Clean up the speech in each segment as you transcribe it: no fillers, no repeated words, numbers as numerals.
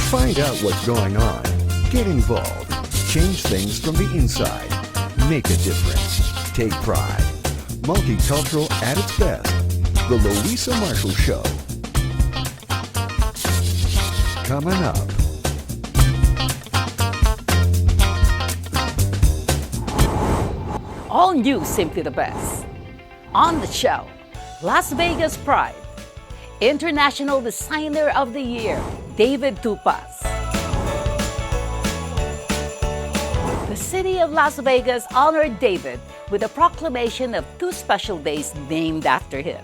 Find out what's going on. Get involved. Change things from the inside. Make a difference. Take pride. Multicultural at its best. The Luisa Marshall Show. Coming up. All new, simply the best. On the show, Las Vegas Pride. International Designer of the Year, David Tupaz. The city of Las Vegas honored David with a proclamation of 2 special days named after him.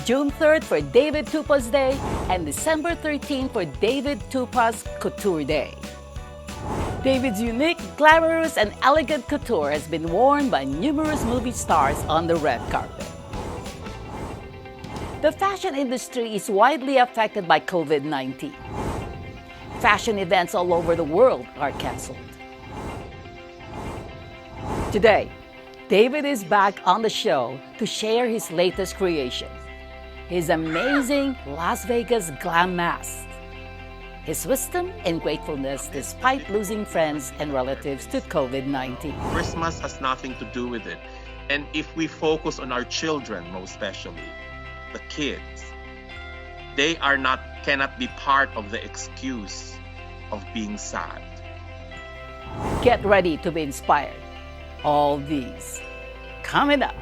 June 3rd for David Tupaz Day and December 13th for David Tupaz Couture Day. David's unique, glamorous, and elegant couture has been worn by numerous movie stars on the red carpet. The fashion industry is widely affected by COVID-19. Fashion events all over the world are canceled. Today, David is back on the show to share his latest creation, his amazing Las Vegas glam mask, his wisdom and gratefulness despite losing friends and relatives to COVID-19. Christmas has nothing to do with it. And if we focus on our children, most especially, the kids, they cannot be part of the excuse of being sad. Get ready to be inspired. All these coming up.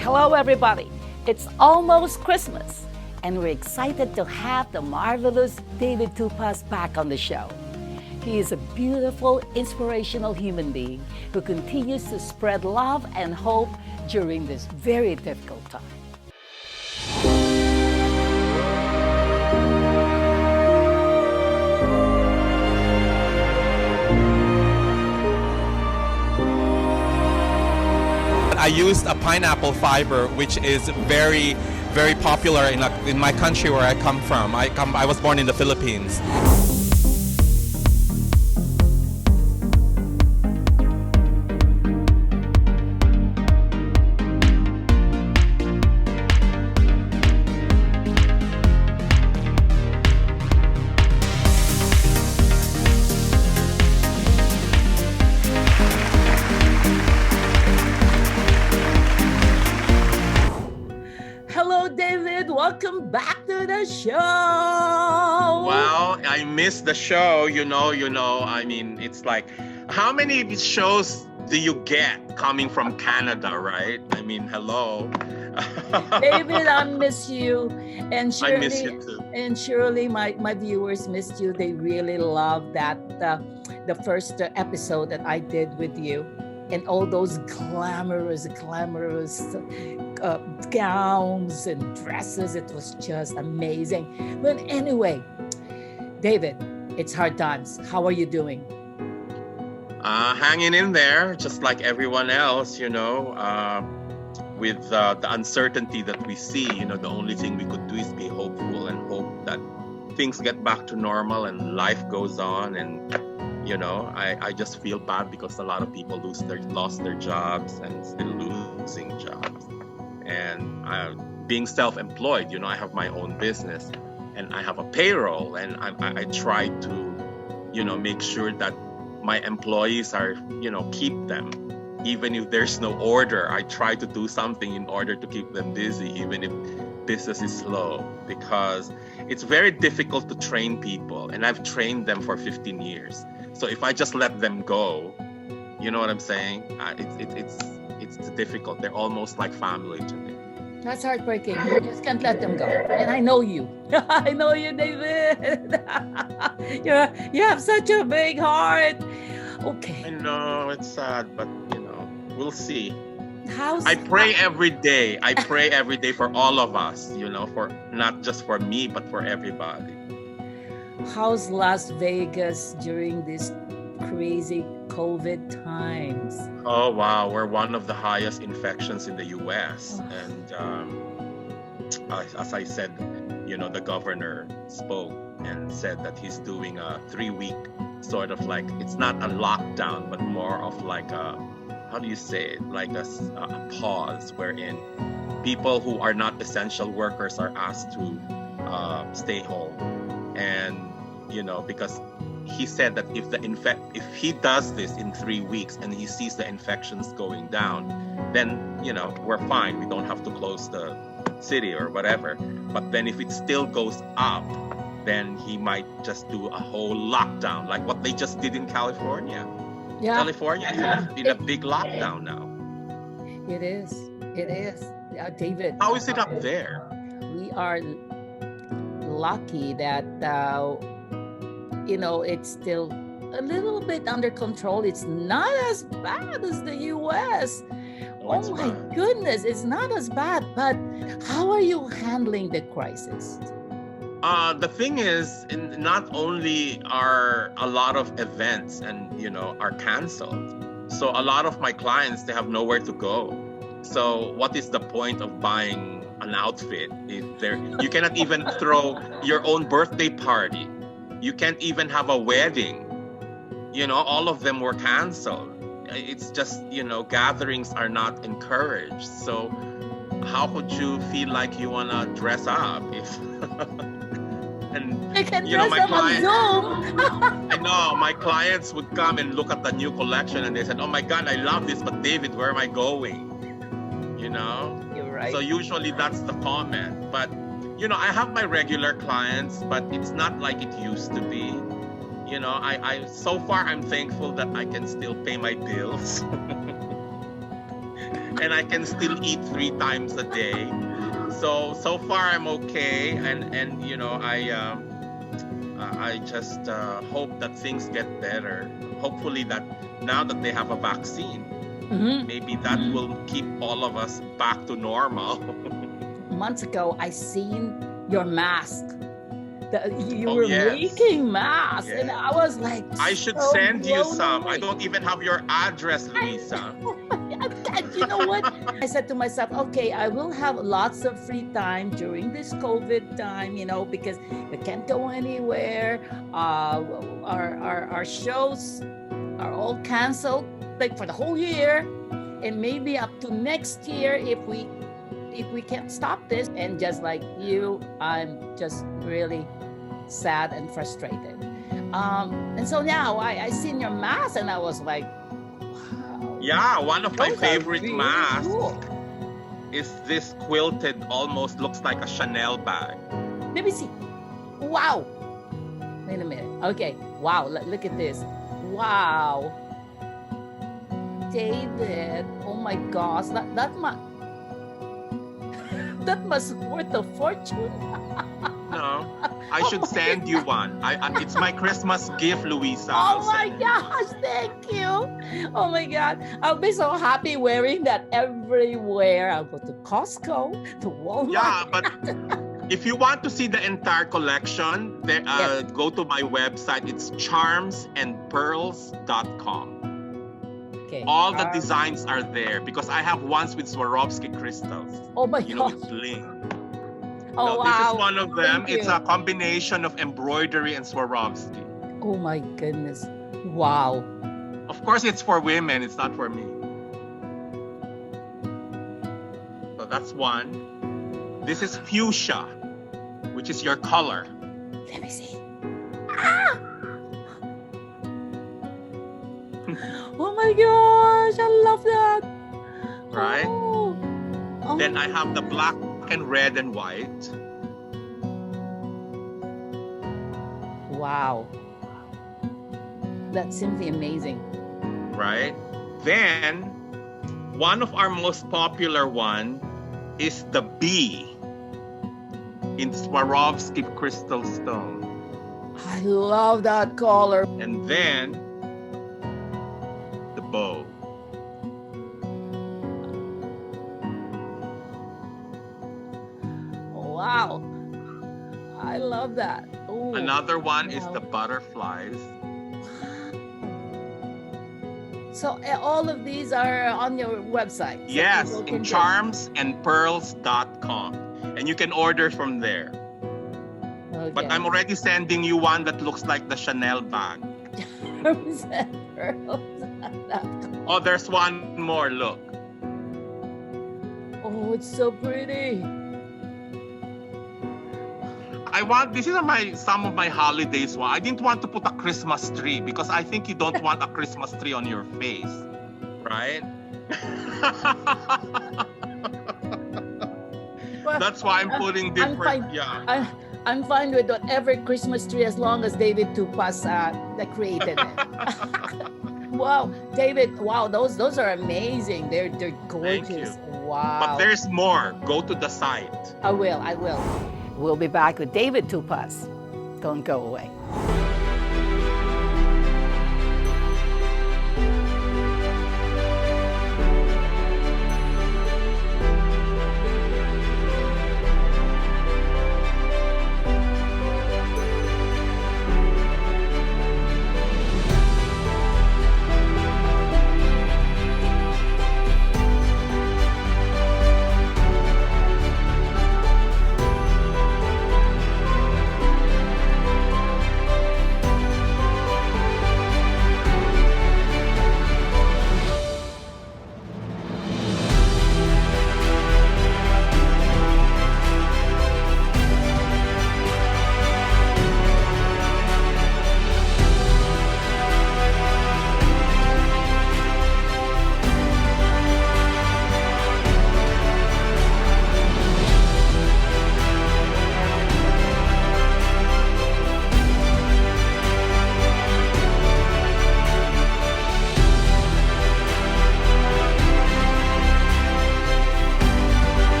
Hello everybody, it's almost Christmas and we're excited to have the marvelous David Tupaz back on the show. He is a beautiful, inspirational human being who continues to spread love and hope during this very difficult time. I used a pineapple fiber, which is very, very popular in my country where I come from. I was born in the Philippines. Welcome back to the show. Well, I missed the show, I mean, it's like, how many shows do you get coming from Canada, right? I mean, hello. David, I miss you. And surely, I miss you too. And surely my viewers missed you. They really love that, the first episode that I did with you. And all those glamorous gowns and dresses. It was just amazing. But anyway, David, it's hard times. How are you doing? Hanging in there, just like everyone else, with the uncertainty that we see. The only thing we could do is be hopeful and hope that things get back to normal and life goes on. And I just feel bad because a lot of people lost their jobs and still losing jobs. And being self-employed, I have my own business and I have a payroll, and I try to, make sure that my employees are, keep them. Even if there's no order, I try to do something in order to keep them busy, even if business is slow, because it's very difficult to train people, and I've trained them for 15 years. So if I just let them go, you know what I'm saying? It's difficult. They're almost like family to me. That's heartbreaking. You just can't let them go. And I know you. I know you, David. You have such a big heart. Okay. I know, it's sad, but we'll see. How's I pray every day. I pray every day for all of us, for not just for me, but for everybody. How's Las Vegas during this crazy COVID times. Oh wow, we're one of the highest infections in the U.S. And as I said, the governor spoke and said that he's doing a 3-week sort of like, it's not a lockdown, but more of like a, how do you say it? Like a pause wherein people who are not essential workers are asked to stay home. And, because he said that if he does this in 3 weeks and he sees the infections going down, then, we're fine. We don't have to close the city or whatever. But then if it still goes up, then he might just do a whole lockdown, like what they just did in California. Yeah. California is in a big lockdown now. It is. David. How is it up there? We are lucky that, it's still a little bit under control. It's not as bad as the U.S. Oh my goodness, it's not as bad. But how are you handling the crisis? The thing is, not only are a lot of events and are canceled, so a lot of my clients, they have nowhere to go. So what is the point of buying an outfit if you cannot even throw your own birthday party? You can't even have a wedding. All of them were canceled. It's just, gatherings are not encouraged. So how could you feel like you want to dress up if and I can dress my up clients, on Zoom. I know my clients would come and look at the new collection and they said, "Oh my God, I love this, but David, where am I going?" You're right. So usually that's the comment. But I have my regular clients, but it's not like it used to be. I so far I'm thankful that I can still pay my bills and I can still eat 3 times a day. So far I'm okay, and I just hope that things get better. Hopefully that now that they have a vaccine, maybe that will keep all of us back to normal. Months ago, I seen your mask. You were making masks, and I was like, I should so send you some. away. I don't even have your address, Luisa. You know what? I said to myself, okay, I will have lots of free time during this COVID time, because we can't go anywhere. Our shows are all canceled, like for the whole year, and maybe up to next year if we can't stop this. And just like you, I'm just really sad and frustrated. And so now I seen your mask and I was like, wow. Yeah, one of my favorite really masks cool. is this quilted, almost looks like a Chanel bag. Let me see. Wow. Wait a minute. Okay. Wow. Look at this. Wow. David. Oh my gosh. That must worth a fortune. No, I should send you one. It's my Christmas gift, Luisa. Oh my gosh, thank you. Oh my God. I'll be so happy wearing that everywhere. I'll go to Costco, to Walmart. Yeah, but if you want to see the entire collection, go to my website. It's charmsandpearls.com. Okay. All the designs are there because I have ones with Swarovski crystals. Oh my God. With bling. Oh, wow. This is one of them. Thank It's you. a combination of embroidery and Swarovski. Oh my goodness. Wow. Of course, it's for women. It's not for me. So that's one. This is fuchsia, which is your color. Let me see. Ah! Oh my gosh, I love that. Right? Oh. Then I have the black and red and white. Wow. That's simply amazing. Right? Then, one of our most popular one is the bee in Swarovski crystal stone. I love that color. And then, the bow. Wow. I love that. Ooh. Another one is Wow. the butterflies. So all of these are on your website. So Yes, people in can charmsandpearls.com. And you can order from there. Okay. But I'm already sending you one that looks like the Chanel bag. Oh, there's one more. Look. Oh, it's so pretty. These are some of my holidays. I didn't want to put a Christmas tree because I think you don't want a Christmas tree on your face, right? Well, that's why I'm putting different. I'm fine with whatever Christmas tree as long as David Tupaz that created it. Wow, David! Wow, those are amazing. They're gorgeous. Thank you. Wow. But there's more. Go to the site. I will. We'll be back with David Tupaz. Don't go away.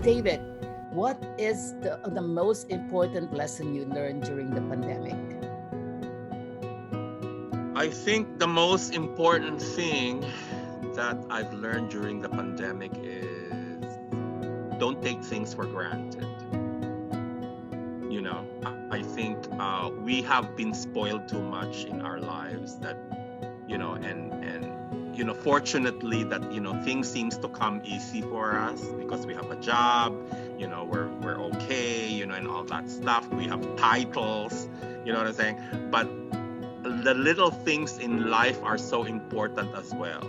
David, what is the most important lesson you learned during the pandemic? I think the most important thing that I've learned during the pandemic is don't take things for granted. You know, I think we have been spoiled too much in our lives that, and fortunately that, things seems to come easy for us because we have a job, we're okay, and all that stuff. We have titles, you know what I'm saying? But the little things in life are so important as well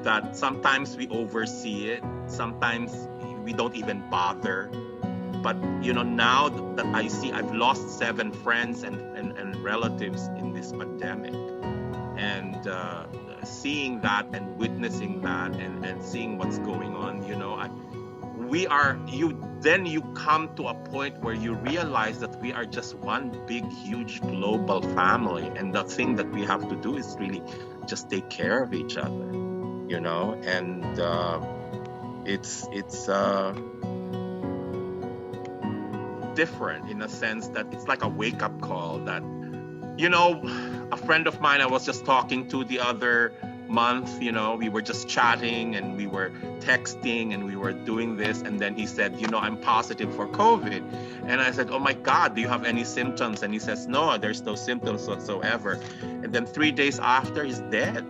that sometimes we oversee it, sometimes we don't even bother. But now that I see, I've lost 7 friends and relatives in this pandemic, and seeing that and witnessing that and seeing what's going on, you come to a point where you realize that we are just one big, huge global family, and the thing that we have to do is really just take care of each other, and it's different in a sense that it's like a wake-up call that, a friend of mine I was just talking to the other month, we were just chatting and we were texting and we were doing this, and then he said, I'm positive for COVID. And I said, oh my God, do you have any symptoms? And he says, no, there's no symptoms whatsoever. And then 3 days after, he's dead.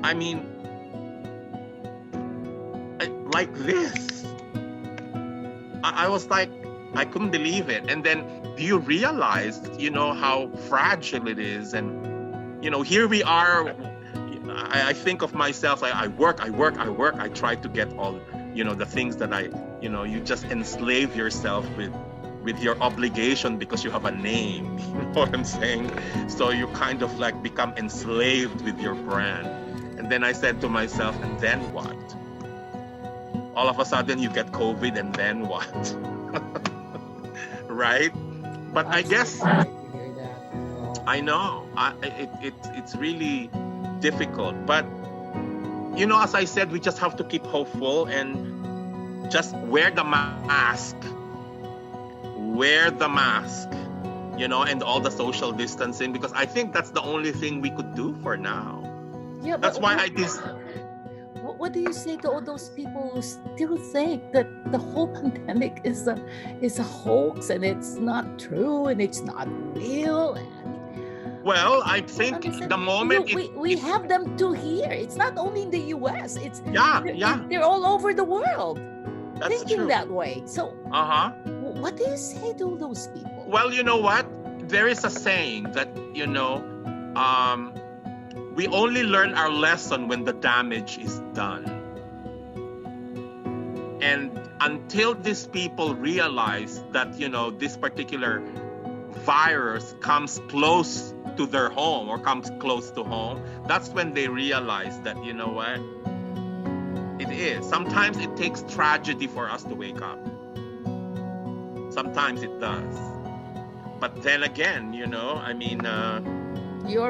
I mean, like this. I was like, I couldn't believe it. And then do you realize, how fragile it is? And, here we are. I think of myself, I work. I try to get all, the things that you just enslave yourself with your obligation because you have a name. You know what I'm saying? So you kind of like become enslaved with your brand. And then I said to myself, and then what? All of a sudden you get COVID, and then what? Right? But I guess I know it's really difficult. But as I said, we just have to keep hopeful and just wear the mask. Wear the mask. and all the social distancing, because I think that's the only thing we could do for now. Yeah, That's but why what do you say to all those people who still think that the whole pandemic is a hoax and it's not true and it's not real? Well, I think Understand? the moment we have them too here. It's not only in the U.S. They're all over the world that's thinking true. that way. So, Uh-huh. what do you say to those people? Well, you know what? There is a saying that, we only learn our lesson when the damage is done. And until these people realize that, this particular virus comes close to their home or comes close to home, that's when they realize that, you know what? It is. Sometimes it takes tragedy for us to wake up. Sometimes it does. But then again, You're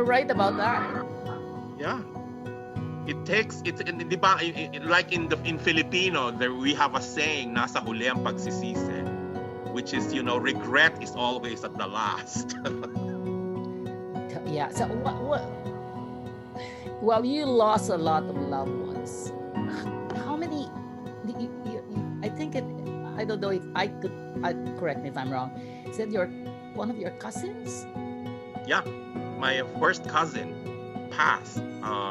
right about that. yeah. It takes, like in Filipino, we have a saying, nasa huli ang pagsisisi, which is, regret is always at the last. Yeah. So what? Well, you lost a lot of loved ones. How many? I think it. I don't know if I could. Correct me if I'm wrong. Is that one of your cousins? Yeah, my first cousin passed.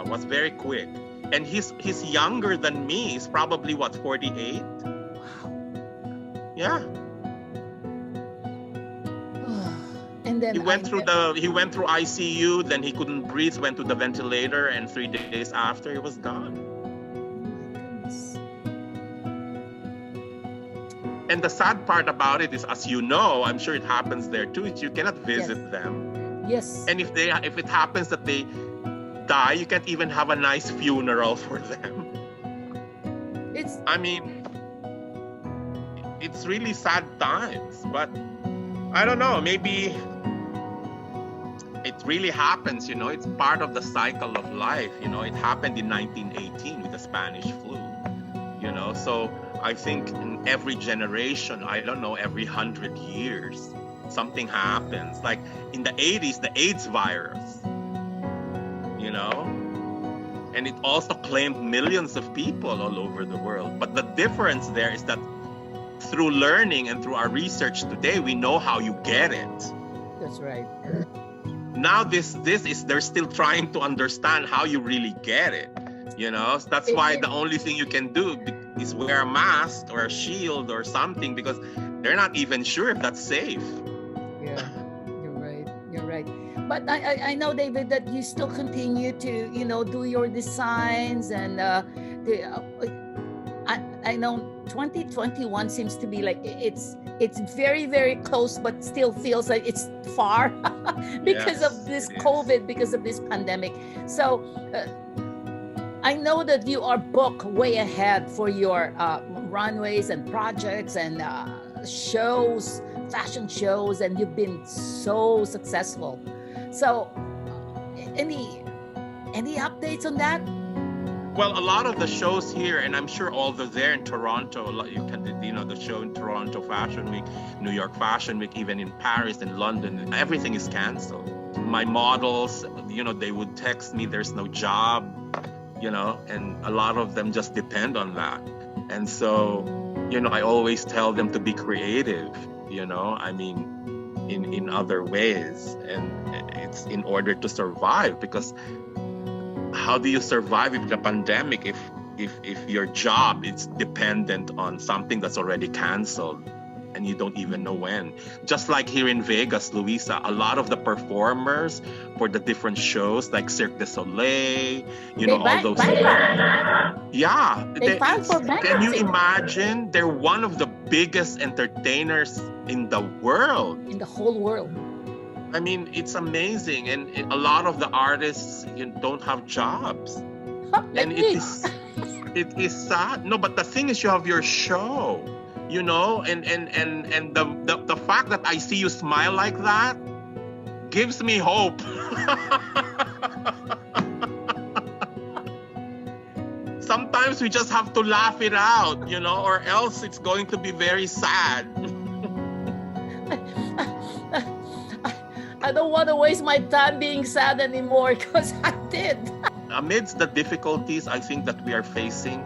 Was very quick, and he's younger than me. He's probably 48. Wow. Yeah. And then He went through ICU, then he couldn't breathe, went to the ventilator, and 3 days after he was gone. My goodness. And the sad part about it is, as you know, I'm sure it happens there too, is you cannot visit them. Yes. And if it happens that they die, you can't even have a nice funeral for them. It's really sad times, but I don't know, maybe it really happens, it's part of the cycle of life. It happened in 1918 with the Spanish flu, so I think in every generation, I don't know, every 100 years, something happens. Like in the 80s, the AIDS virus, and it also claimed millions of people all over the world. But the difference there is that through learning and through our research today, we know how you get it. That's right. Now they're still trying to understand how you really get it. That's why the only thing you can do is wear a mask or a shield or something, because they're not even sure if that's safe. Yeah, you're right. But I know, David, that you still continue to, do your designs, and I know 2021 seems to be like it's very, very close, but still feels like it's far because of this COVID, because of this pandemic. So I know that you are booked way ahead for your runways and projects and shows, fashion shows, and you've been so successful. So any updates on that? Well, a lot of the shows here, and I'm sure all there in Toronto, you can, the show in Toronto Fashion Week, New York Fashion Week, even in Paris and London, everything is canceled. My models, they would text me, there's no job, and a lot of them just depend on that. And so, I always tell them to be creative, in other ways. And it's in order to survive, because how do you survive with the pandemic if your job is dependent on something that's already canceled and you don't even know when? Just like here in Vegas, Luisa, a lot of the performers for the different shows like Cirque du Soleil, all those. Yeah. They filed for bankruptcy. Can you imagine? They're one of the biggest entertainers in the world. In the whole world. It's amazing, and a lot of the artists don't have jobs, and it is sad. No, but the thing is, you have your show, and the fact that I see you smile like that gives me hope. Sometimes we just have to laugh it out, or else it's going to be very sad. I don't want to waste my time being sad anymore because I did. Amidst the difficulties I think that we are facing,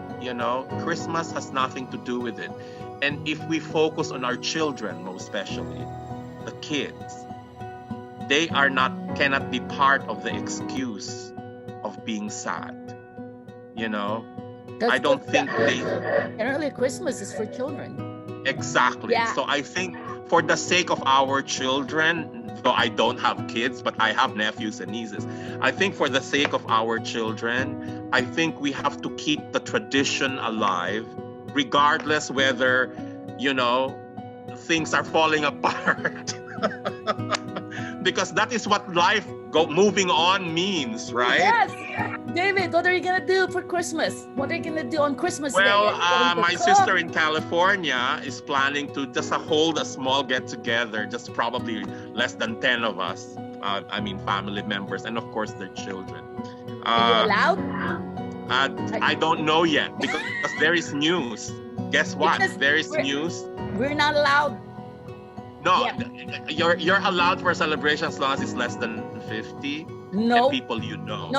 Christmas has nothing to do with it. And if we focus on our children, most especially the kids, they cannot be part of the excuse of being sad. I don't think they. And early Christmas is for children. Exactly. Yeah. So I think for the sake of our children, though I don't have kids, but I have nephews and nieces, I think for the sake of our children, I think we have to keep the tradition alive, regardless whether, things are falling apart. Because that is what life moving on means, right? Yes. David, what are you going to do for Christmas? What are you going to do on Christmas Day? Well, my sister in California is planning to just hold a small get-together, just probably less than 10 of us. Family members, and of course their children. Are you allowed? I don't know yet because there is news. Guess what? Because there is news. We're not allowed. No, Yeah. you're allowed for a celebration as long as it's less than 50. No. And people you know.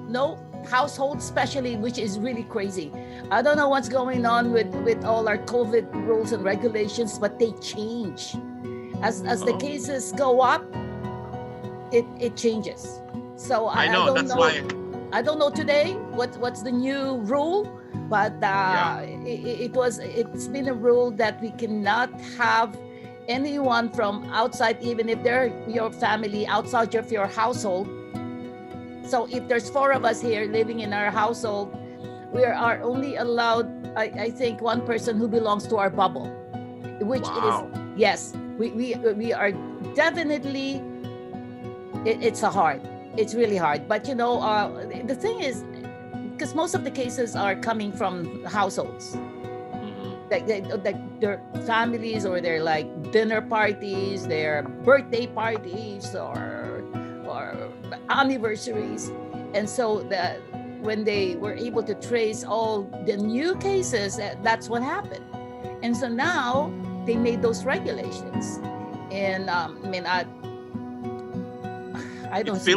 No. Households especially, which is really crazy. I don't know what's going on with all our COVID rules and regulations, but they change. As the cases go up, it changes. So I know, don't that's know. why. I don't know today what's the new rule, but it's been a rule that we cannot have anyone from outside, even if they're your family, outside of your household. So if there's 4 of us here living in our household, we are only allowed, I think, one person who belongs to our bubble, which is, yes, we are definitely, it's really hard. But the thing is, because most of the cases are coming from households, like their families, or their dinner parties, their birthday parties, or anniversaries. And so when they were able to trace all the new cases, that's what happened. And so now they made those regulations. And I don't see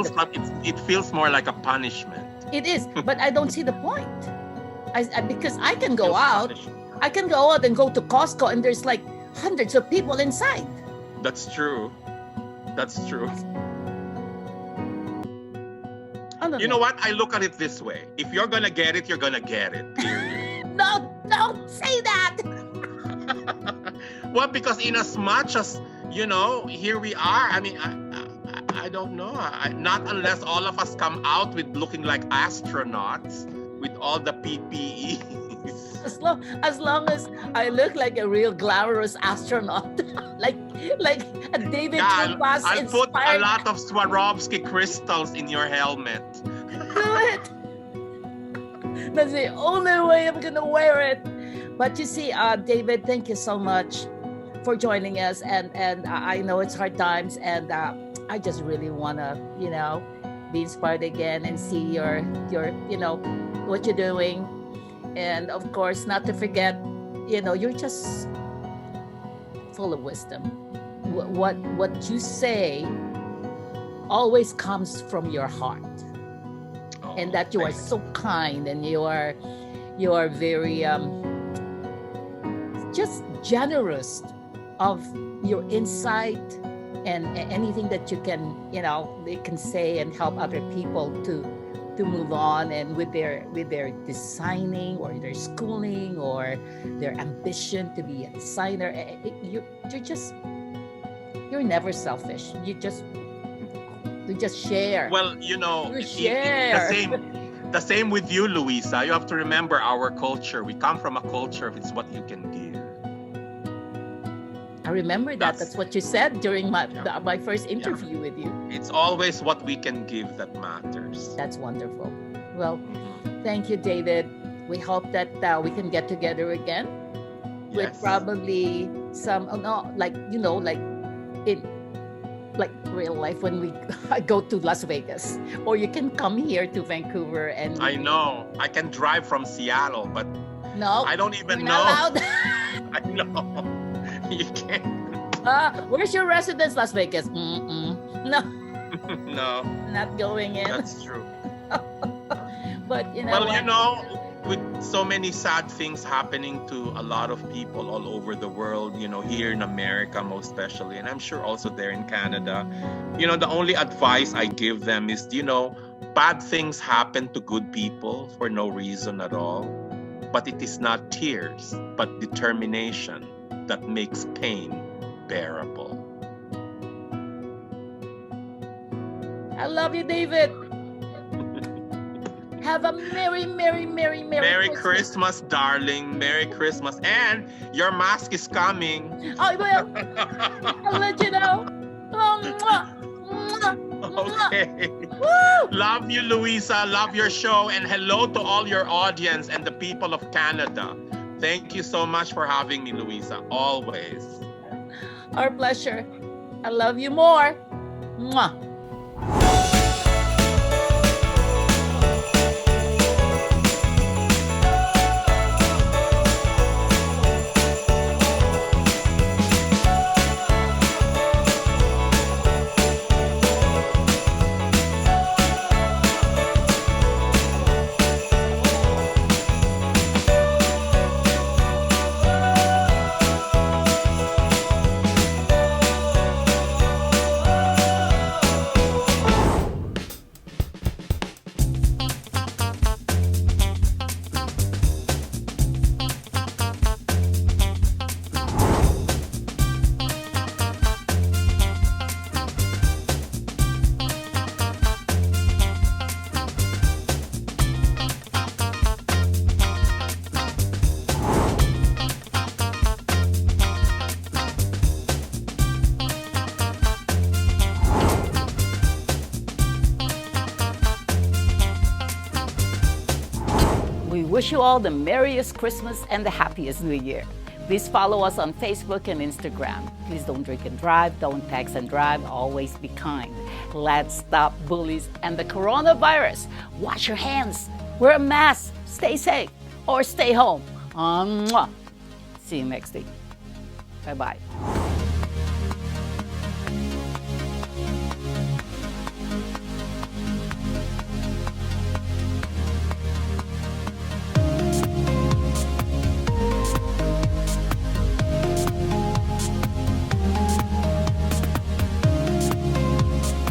it feels more like a punishment. It is, but I don't see the point. Because I can go out. I can go out and go to Costco, and there's hundreds of people inside. That's true. You know what? I look at it this way. If you're going to get it, you're going to get it. Period. No, don't say that. Well, because in as much as, here we are. I don't know. Not unless all of us come out with looking like astronauts with all the PPEs. As long as I look like a real glamorous astronaut, like a David Tupaz I'll put a inspired. lot of Swarovski crystals in your helmet. Do it. That's the only way I'm gonna wear it. But you see, David, thank you so much for joining us. And I know it's hard times, and I just really wanna, be inspired again and see your what you're doing. And of course, not to forget, you're just full of wisdom. What you say always comes from your heart, and that you are so kind, and you are very just generous of your insight and anything that you can they can say and help other people to move on, and with their designing, or their schooling, or their ambition to be a designer. You're never selfish. You just share. Well, share. The same with you, Luisa. You have to remember our culture. We come from a culture of it's what you can give. I remember that. That's what you said during my first interview with you. It's always what we can give that matters. That's wonderful. Well, thank you, David. We hope that we can get together again with probably some, in real life when we go to Las Vegas, or you can come here to Vancouver. And I know I can drive from Seattle, but no, I don't even we're know. not allowed. I know. You can't. Where's your residence, Las Vegas? Mm-mm. No, No, not going in. that's true. But you know Well, what? you know, with so many sad things happening to a lot of people all over the world, you know, here in America most especially, and I'm sure also there in Canada, you know, the only advice I give them is, you know, bad things happen to good people for no reason at all. But it is not tears, but determination that makes pain bearable. I love you, David. Have a merry, merry, merry, merry, Merry Christmas, darling. Merry Christmas. And your mask is coming. I will. I'll let you know. Mwah, mwah, mwah. Okay. Woo! Love you, Luisa. Love your show. And hello to all your audience and the people of Canada. Thank you so much for having me, Luisa. Always. Our pleasure. I love you more. Mwah. We wish you all the merriest Christmas and the happiest New Year. Please follow us on Facebook and Instagram. Please don't drink and drive, don't text and drive, always be kind. Let's stop bullies and the coronavirus. Wash your hands, wear a mask, stay safe, or stay home. Mwah. See you next week. Bye-bye.